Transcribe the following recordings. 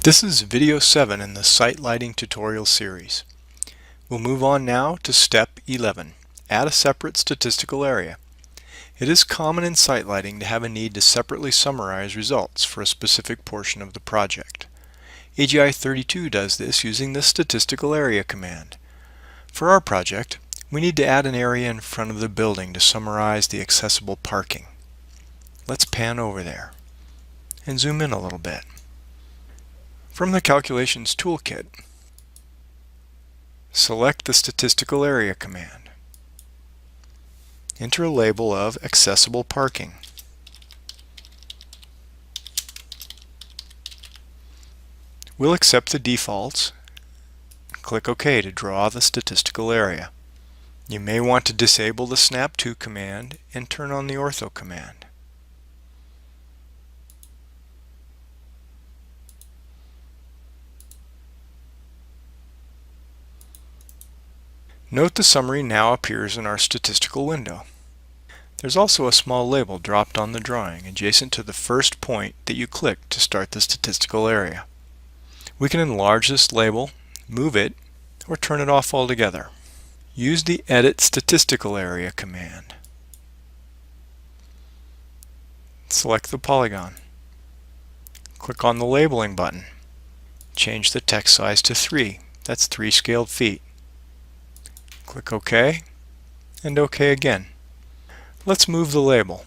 This is video 7 in the site lighting tutorial series. We'll move on now to step 11. Add a separate statistical area. It is common in site lighting to have a need to separately summarize results for a specific portion of the project. AGI32 does this using the statistical area command. For our project, we need to add an area in front of the building to summarize the accessible parking. Let's pan over there and zoom in a little bit. From the Calculations toolkit, select the Statistical Area command. Enter a label of Accessible Parking. We'll accept the defaults. Click OK to draw the statistical area. You may want to disable the Snap To command and turn on the Ortho command. Note the summary now appears in our statistical window. There's also a small label dropped on the drawing adjacent to the first point that you click to start the statistical area. We can enlarge this label, move it, or turn it off altogether. Use the Edit Statistical Area command. Select the polygon. Click on the Labeling button. Change the text size to 3. That's 3 scaled feet. Click OK, and OK again. Let's move the label.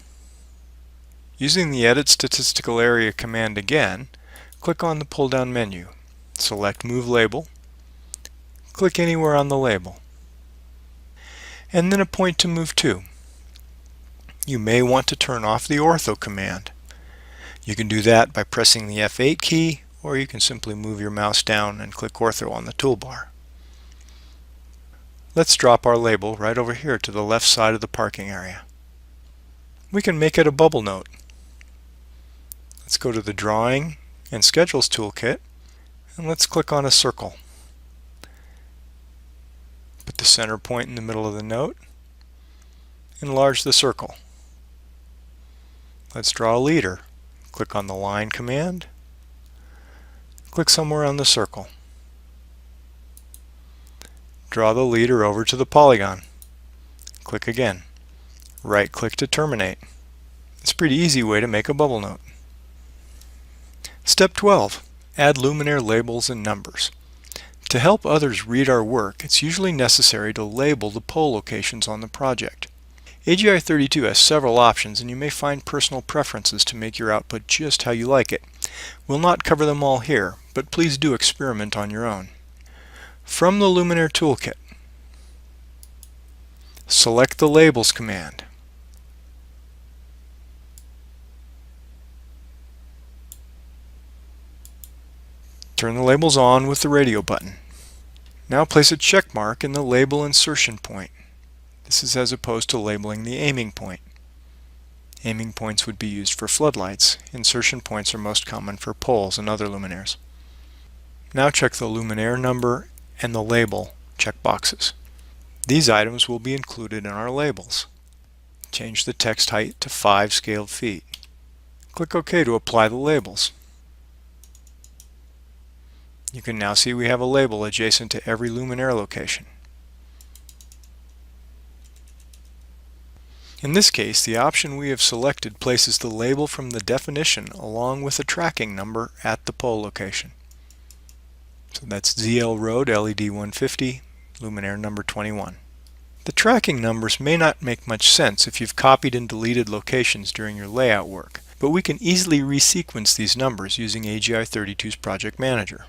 Using the Edit Statistical Area command again, click on the pull-down menu. Select Move Label. Click anywhere on the label. And then a point to move to. You may want to turn off the Ortho command. You can do that by pressing the F8 key, or you can simply move your mouse down and click Ortho on the toolbar. Let's drop our label right over here to the left side of the parking area. We can make it a bubble note. Let's go to the Drawing and Schedules toolkit, and let's click on a circle. Put the center point in the middle of the note. Enlarge the circle. Let's draw a leader. Click on the Line command. Click somewhere on the circle. Draw the leader over to the polygon. Click again. Right-click to terminate. It's a pretty easy way to make a bubble note. Step 12. Add luminaire labels and numbers. To help others read our work, it's usually necessary to label the pole locations on the project. AGI32 has several options, and you may find personal preferences to make your output just how you like it. We'll not cover them all here, but please do experiment on your own. From the Luminaire toolkit, select the Labels command. Turn the labels on with the radio button. Now place a check mark in the label insertion point. This is as opposed to labeling the aiming point. Aiming points would be used for floodlights. Insertion points are most common for poles and other luminaires. Now check the luminaire number and the label checkboxes. These items will be included in our labels. Change the text height to 5 scaled feet. Click OK to apply the labels. You can now see we have a label adjacent to every luminaire location. In this case, the option we have selected places the label from the definition along with a tracking number at the pole location. So that's ZL Road LED 150, luminaire number 21. The tracking numbers may not make much sense if you've copied and deleted locations during your layout work, but we can easily resequence these numbers using AGI32's Project Manager.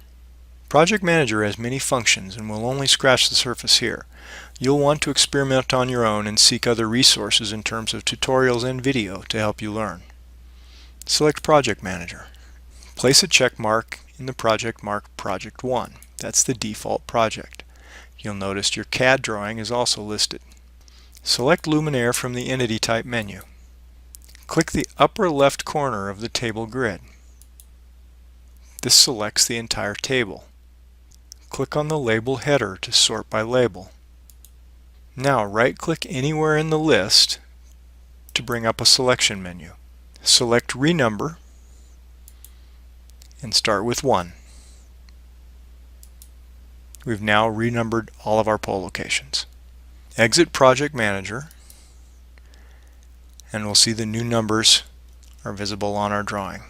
Project Manager has many functions and will only scratch the surface here. You'll want to experiment on your own and seek other resources in terms of tutorials and video to help you learn. Select Project Manager. Place a check mark in the project marked Project 1. That's the default project. You'll notice your CAD drawing is also listed. Select Luminaire from the Entity Type menu. Click the upper left corner of the table grid. This selects the entire table. Click on the label header to sort by label. Now right-click anywhere in the list to bring up a selection menu. Select Renumber and start with 1. We've now renumbered all of our pole locations. Exit Project Manager, and we'll see the new numbers are visible on our drawing.